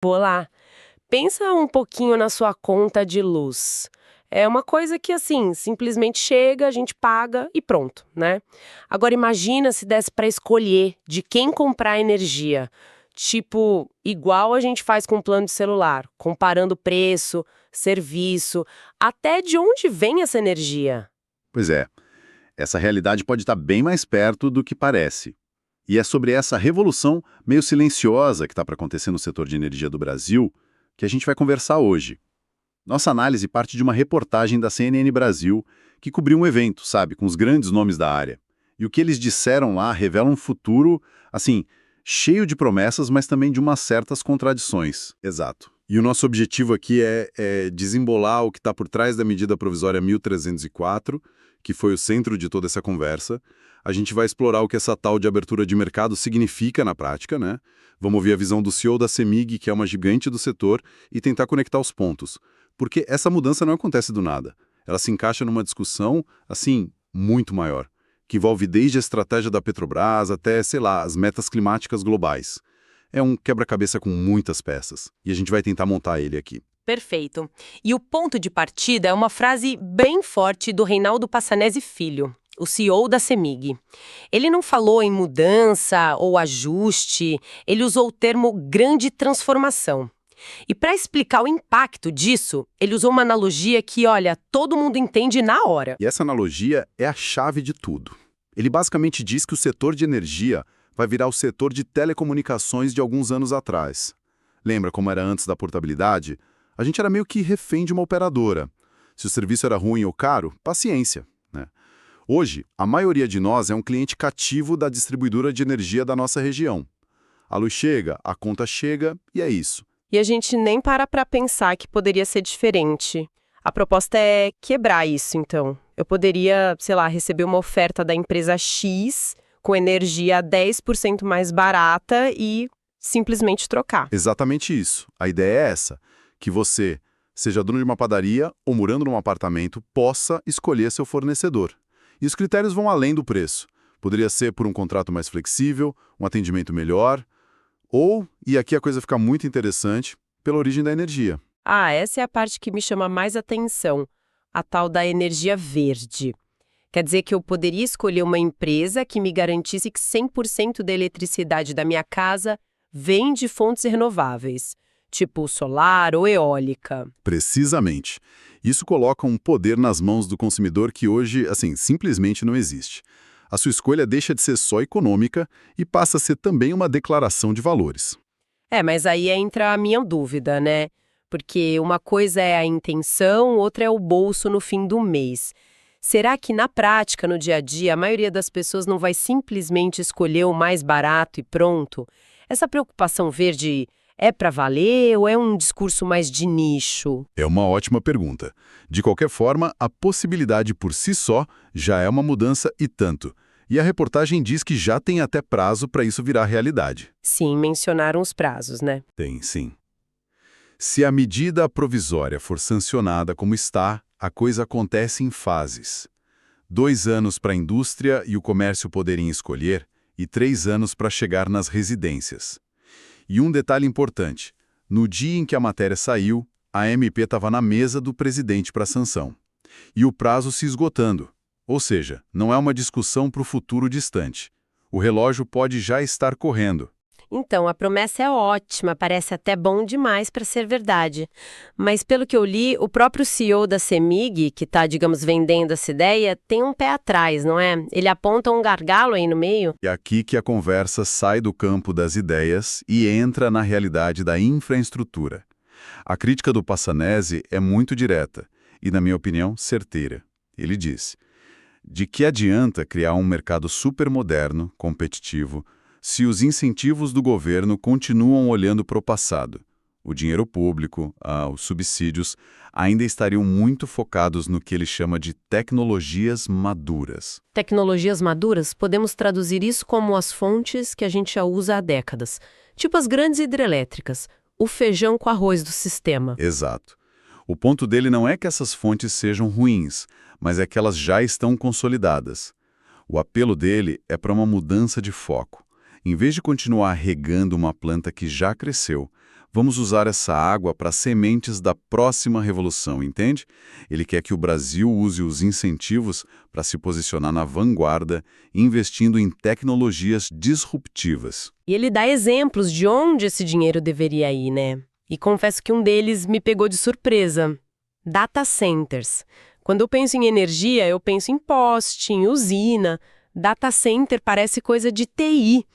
Vou lá. Pensa um pouquinho na sua conta de luz. É uma coisa que, assim, simplesmente chega, a gente paga e pronto, né? Agora imagina se desse para escolher de quem comprar energia. Tipo, igual a gente faz com o plano de celular, comparando preço, serviço, até de onde vem essa energia. Pois é, essa realidade pode estar bem mais perto do que parece. E é sobre essa revolução meio silenciosa que está para acontecer no setor de energia do Brasil que a gente vai conversar hoje. Nossa análise parte de uma reportagem da CNN Brasil que cobriu um evento, sabe, com os grandes nomes da área. E o que eles disseram lá revela um futuro, assim, cheio de promessas, mas também de umas certas contradições. Exato. E o nosso objetivo aqui é desembolar o que está por trás da medida provisória 1304, que foi o centro de toda essa conversa. A gente vai explorar o que essa tal de abertura de mercado significa na prática, né? Vamos ouvir a visão do CEO da CEMIG, que é uma gigante do setor, e tentar conectar os pontos. Porque essa mudança não acontece do nada. Ela se encaixa numa discussão, assim, muito maior, que envolve desde a estratégia da Petrobras até, sei lá, as metas climáticas globais. É um quebra-cabeça com muitas peças, e a gente vai tentar montar ele aqui. Perfeito. E o ponto de partida é uma frase bem forte do Reinaldo Passanezi Filho, o CEO da CEMIG. Ele não falou em mudança ou ajuste, ele usou o termo grande transformação. E para explicar o impacto disso, ele usou uma analogia que, olha, todo mundo entende na hora. E essa analogia é a chave de tudo. Ele basicamente diz que o setor de energia vai virar o setor de telecomunicações de alguns anos atrás. Lembra como era antes da portabilidade? A gente era meio que refém de uma operadora. Se o serviço era ruim ou caro, paciência, né? Hoje, a maioria de nós é um cliente cativo da distribuidora de energia da nossa região. A luz chega, a conta chega e é isso. E a gente nem para pensar que poderia ser diferente. A proposta é quebrar isso, então. Eu poderia, sei lá, receber uma oferta da empresa X com energia 10% mais barata e simplesmente trocar. Exatamente isso. A ideia é essa, que você, seja dono de uma padaria ou morando num apartamento, possa escolher seu fornecedor. E os critérios vão além do preço. Poderia ser por um contrato mais flexível, um atendimento melhor, ou, e aqui a coisa fica muito interessante, pela origem da energia. Ah, essa é a parte que me chama mais atenção, a tal da energia verde. Quer dizer que eu poderia escolher uma empresa que me garantisse que 100% da eletricidade da minha casa vem de fontes renováveis, tipo solar ou eólica. Precisamente. Isso coloca um poder nas mãos do consumidor que hoje, assim, simplesmente não existe. A sua escolha deixa de ser só econômica e passa a ser também uma declaração de valores. Mas aí entra a minha dúvida, né? Porque uma coisa é a intenção, outra é o bolso no fim do mês. Será que na prática, no dia a dia, a maioria das pessoas não vai simplesmente escolher o mais barato e pronto? Essa preocupação verde é para valer ou é um discurso mais de nicho? É uma ótima pergunta. De qualquer forma, a possibilidade por si só já é uma mudança e tanto. E a reportagem diz que já tem até prazo para isso virar realidade. Sim, mencionaram os prazos, né? Tem, sim. Se a medida provisória for sancionada como está, a coisa acontece em fases. 2 anos para a indústria e o comércio poderem escolher, e 3 anos para chegar nas residências. E um detalhe importante, no dia em que a matéria saiu, a MP estava na mesa do presidente para sanção. E o prazo se esgotando. Ou seja, não é uma discussão para o futuro distante. O relógio pode já estar correndo. Então, a promessa é ótima, parece até bom demais para ser verdade. Mas, pelo que eu li, o próprio CEO da CEMIG, que está, digamos, vendendo essa ideia, tem um pé atrás, não é? Ele aponta um gargalo aí no meio. É aqui que a conversa sai do campo das ideias e entra na realidade da infraestrutura. A crítica do Passanezi é muito direta e, na minha opinião, certeira. Ele diz: de que adianta criar um mercado supermoderno, competitivo, se os incentivos do governo continuam olhando para o passado? O dinheiro público, os subsídios, ainda estariam muito focados no que ele chama de tecnologias maduras. Tecnologias maduras, podemos traduzir isso como as fontes que a gente já usa há décadas, tipo as grandes hidrelétricas, o feijão com arroz do sistema. Exato. O ponto dele não é que essas fontes sejam ruins, mas é que elas já estão consolidadas. O apelo dele é para uma mudança de foco. Em vez de continuar regando uma planta que já cresceu, Vamos usar essa água para sementes da próxima revolução, entende? Ele quer que o Brasil use os incentivos para se posicionar na vanguarda, investindo em tecnologias disruptivas. E ele dá exemplos de onde esse dinheiro deveria ir, né? E confesso que um deles me pegou de surpresa. Data centers. Quando eu penso em energia, eu penso em poste, em usina. Data center parece coisa de TI.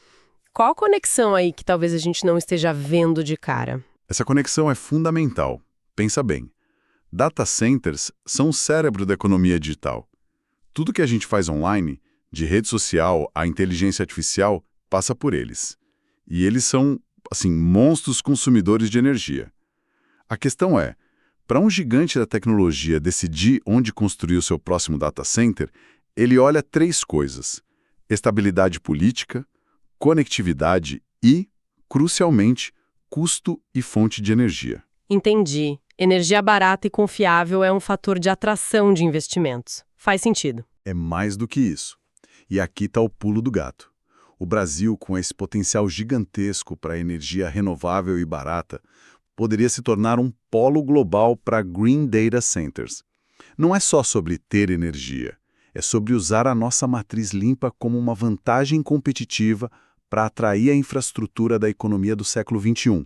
Qual a conexão aí que talvez a gente não esteja vendo de cara? Essa conexão é fundamental. Pensa bem. Data centers são o cérebro da economia digital. Tudo que a gente faz online, de rede social à inteligência artificial, passa por eles. E eles são, assim, monstros consumidores de energia. A questão é, para um gigante da tecnologia decidir onde construir o seu próximo data center, ele olha 3 coisas: estabilidade política, conectividade e, crucialmente, custo e fonte de energia. Entendi. Energia barata e confiável é um fator de atração de investimentos. Faz sentido. É mais do que isso. E aqui está o pulo do gato. O Brasil, com esse potencial gigantesco para energia renovável e barata, poderia se tornar um polo global para Green Data Centers. Não é só sobre ter energia, é sobre usar a nossa matriz limpa como uma vantagem competitiva para atrair a infraestrutura da economia do século XXI.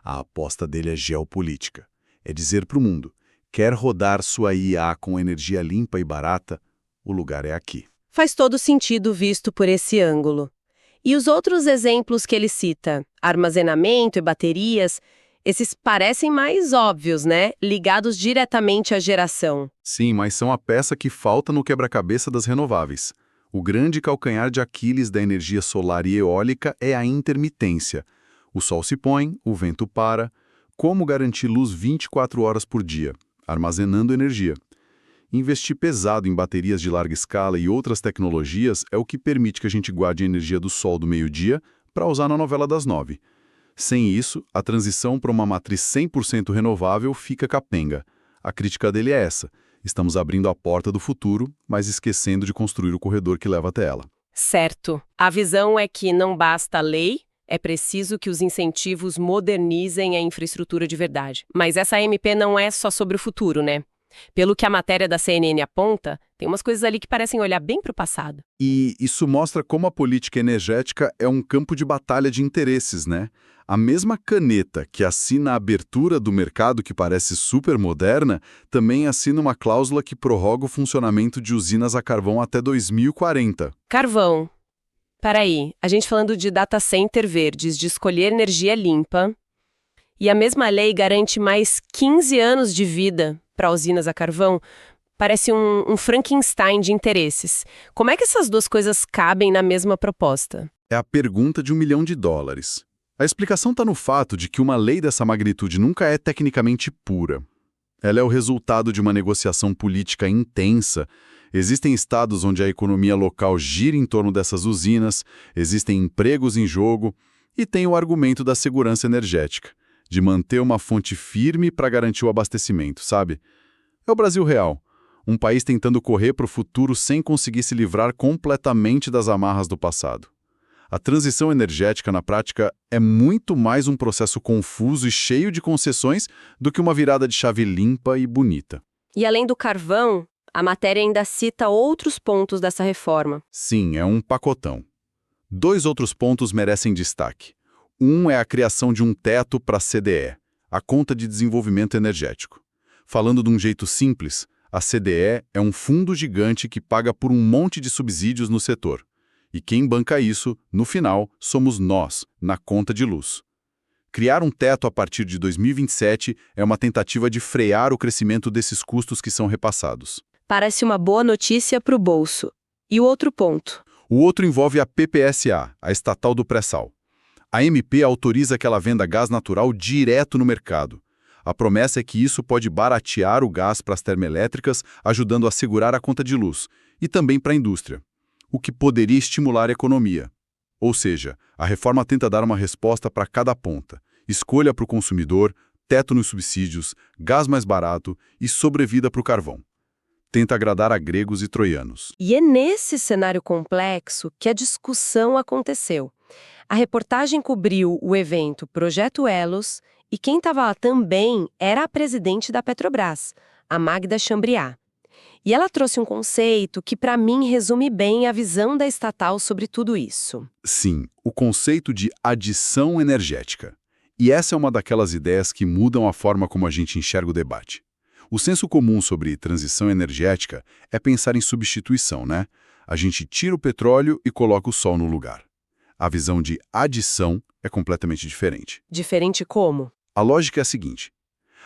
A aposta dele é geopolítica. É dizer para o mundo, quer rodar sua IA com energia limpa e barata, o lugar é aqui. Faz todo sentido visto por esse ângulo. E os outros exemplos que ele cita, armazenamento e baterias, esses parecem mais óbvios, né? Ligados diretamente à geração. Sim, mas são a peça que falta no quebra-cabeça das renováveis. O grande calcanhar de Aquiles da energia solar e eólica é a intermitência. O sol se põe, o vento para. Como garantir luz 24 horas por dia? Armazenando energia. Investir pesado em baterias de larga escala e outras tecnologias é o que permite que a gente guarde a energia do sol do meio-dia para usar na novela das 9. Sem isso, a transição para uma matriz 100% renovável fica capenga. A crítica dele é essa: estamos abrindo a porta do futuro, mas esquecendo de construir o corredor que leva até ela. Certo. A visão é que não basta a lei, é preciso que os incentivos modernizem a infraestrutura de verdade. Mas essa MP não é só sobre o futuro, né? Pelo que a matéria da CNN aponta, tem umas coisas ali que parecem olhar bem para o passado. E isso mostra como a política energética é um campo de batalha de interesses, né? A mesma caneta que assina a abertura do mercado, que parece super moderna, também assina uma cláusula que prorroga o funcionamento de usinas a carvão até 2040. Carvão. Peraí, a gente falando de data center verdes, de escolher energia limpa, e a mesma lei garante mais 15 anos de vida para usinas a carvão, parece um Frankenstein de interesses. Como é que essas duas coisas cabem na mesma proposta? É a pergunta de $1 milhão. A explicação está no fato de que uma lei dessa magnitude nunca é tecnicamente pura. Ela é o resultado de uma negociação política intensa. Existem estados onde a economia local gira em torno dessas usinas, existem empregos em jogo, e tem o argumento da segurança energética, de manter uma fonte firme para garantir o abastecimento, sabe? É o Brasil real, um país tentando correr para o futuro sem conseguir se livrar completamente das amarras do passado. A transição energética, na prática, é muito mais um processo confuso e cheio de concessões do que uma virada de chave limpa e bonita. E além do carvão, a matéria ainda cita outros pontos dessa reforma. Sim, é um pacotão. 2 outros pontos merecem destaque. Um é a criação de um teto para a CDE, a Conta de Desenvolvimento Energético. Falando de um jeito simples, a CDE é um fundo gigante que paga por um monte de subsídios no setor. E quem banca isso, no final, somos nós, na conta de luz. Criar um teto a partir de 2027 é uma tentativa de frear o crescimento desses custos que são repassados. Parece uma boa notícia para o bolso. E o outro ponto? O outro envolve a PPSA, a estatal do pré-sal. A MP autoriza que ela venda gás natural direto no mercado. A promessa é que isso pode baratear o gás para as termoelétricas, ajudando a segurar a conta de luz, e também para a indústria, o que poderia estimular a economia. Ou seja, a reforma tenta dar uma resposta para cada ponta: escolha para o consumidor, teto nos subsídios, gás mais barato e sobrevida para o carvão. Tenta agradar a gregos e troianos. E é nesse cenário complexo que a discussão aconteceu. A reportagem cobriu o evento Projeto Elos E quem estava lá também era a presidente da Petrobras, a Magda Chambriard. E ela trouxe um conceito que, para mim, resume bem a visão da estatal sobre tudo isso. Sim, o conceito de adição energética. E essa é uma daquelas ideias que mudam a forma como a gente enxerga o debate. O senso comum sobre transição energética é pensar em substituição, né? A gente tira o petróleo e coloca o sol no lugar. A visão de adição é completamente diferente. Diferente como? A lógica é a seguinte: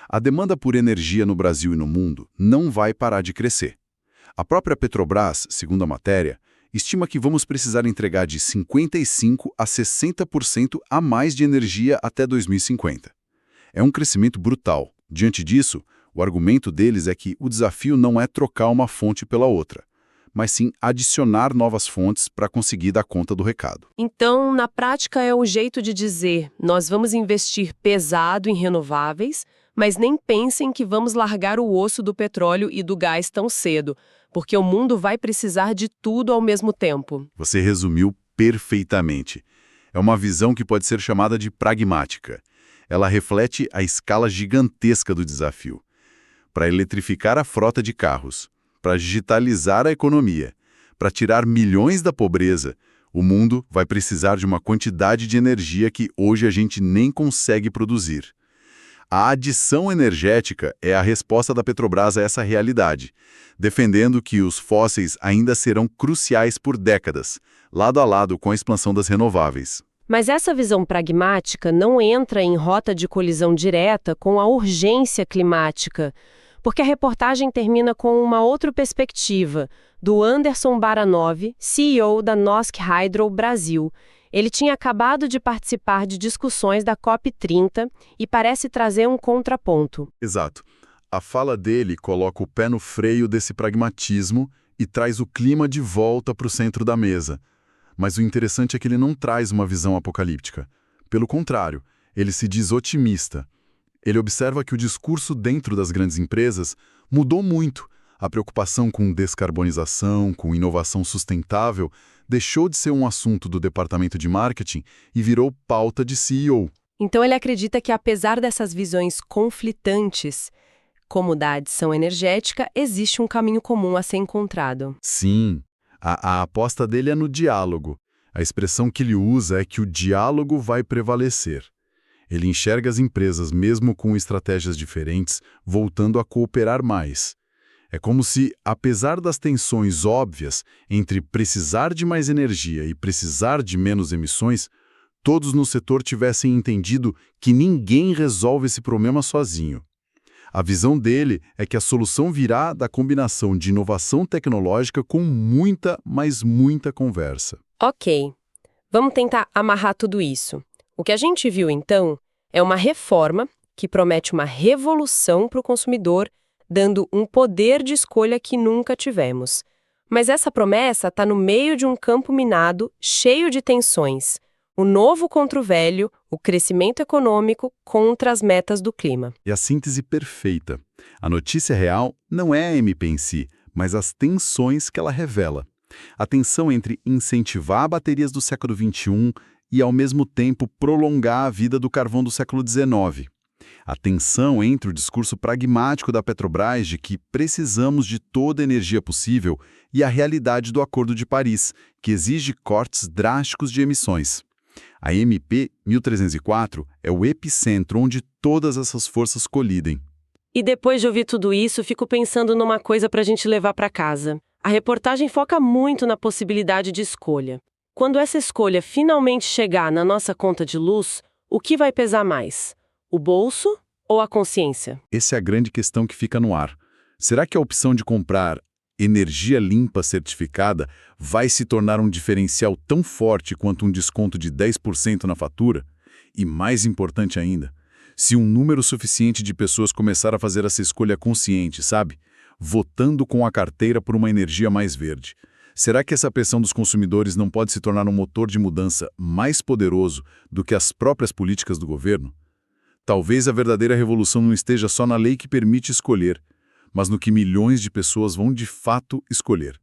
a demanda por energia no Brasil e no mundo não vai parar de crescer. A própria Petrobras, segundo a matéria, estima que vamos precisar entregar de 55% a 60% a mais de energia até 2050. É um crescimento brutal. Diante disso, o argumento deles é que o desafio não é trocar uma fonte pela outra, mas sim adicionar novas fontes para conseguir dar conta do recado. Então, na prática, é o jeito de dizer: nós vamos investir pesado em renováveis, mas nem pensem que vamos largar o osso do petróleo e do gás tão cedo, porque o mundo vai precisar de tudo ao mesmo tempo. Você resumiu perfeitamente. É uma visão que pode ser chamada de pragmática. Ela reflete a escala gigantesca do desafio. Para eletrificar a frota de carros, para digitalizar a economia, para tirar milhões da pobreza, o mundo vai precisar de uma quantidade de energia que hoje a gente nem consegue produzir. A adição energética é a resposta da Petrobras a essa realidade, defendendo que os fósseis ainda serão cruciais por décadas, lado a lado com a expansão das renováveis. Mas essa visão pragmática não entra em rota de colisão direta com a urgência climática, porque a reportagem termina com uma outra perspectiva, do Anderson Baranov, CEO da Norsk Hydro Brasil. Ele tinha acabado de participar de discussões da COP30 e parece trazer um contraponto. Exato. A fala dele coloca o pé no freio desse pragmatismo e traz o clima de volta para o centro da mesa. Mas o interessante é que ele não traz uma visão apocalíptica. Pelo contrário, ele se diz otimista. Ele observa que o discurso dentro das grandes empresas mudou muito. A preocupação com descarbonização, com inovação sustentável, deixou de ser um assunto do departamento de marketing e virou pauta de CEO. Então ele acredita que, apesar dessas visões conflitantes, como da adição energética, existe um caminho comum a ser encontrado. Sim, a aposta dele é no diálogo. A expressão que ele usa é que o diálogo vai prevalecer. Ele enxerga as empresas, mesmo com estratégias diferentes, voltando a cooperar mais. É como se, apesar das tensões óbvias entre precisar de mais energia e precisar de menos emissões, todos no setor tivessem entendido que ninguém resolve esse problema sozinho. A visão dele é que a solução virá da combinação de inovação tecnológica com muita, mas muita conversa. Ok, vamos tentar amarrar tudo isso. O que a gente viu, então, é uma reforma que promete uma revolução para o consumidor, dando um poder de escolha que nunca tivemos. Mas essa promessa está no meio de um campo minado, cheio de tensões. O novo contra o velho, o crescimento econômico contra as metas do clima. E a síntese perfeita. A notícia real não é a MP em si, mas as tensões que ela revela. A tensão entre incentivar baterias do século XXI e, ao mesmo tempo, prolongar a vida do carvão do século XIX. A tensão entre o discurso pragmático da Petrobras de que precisamos de toda a energia possível e a realidade do Acordo de Paris, que exige cortes drásticos de emissões. A MP 1304 é o epicentro onde todas essas forças colidem. E depois de ouvir tudo isso, fico pensando numa coisa para a gente levar para casa. A reportagem foca muito na possibilidade de escolha. Quando essa escolha finalmente chegar na nossa conta de luz, o que vai pesar mais? O bolso ou a consciência? Essa é a grande questão que fica no ar. Será que a opção de comprar energia limpa certificada vai se tornar um diferencial tão forte quanto um desconto de 10% na fatura? E mais importante ainda, se um número suficiente de pessoas começar a fazer essa escolha consciente, sabe? Votando com a carteira por uma energia mais verde. Será que essa pressão dos consumidores não pode se tornar um motor de mudança mais poderoso do que as próprias políticas do governo? Talvez a verdadeira revolução não esteja só na lei que permite escolher, mas no que milhões de pessoas vão de fato escolher.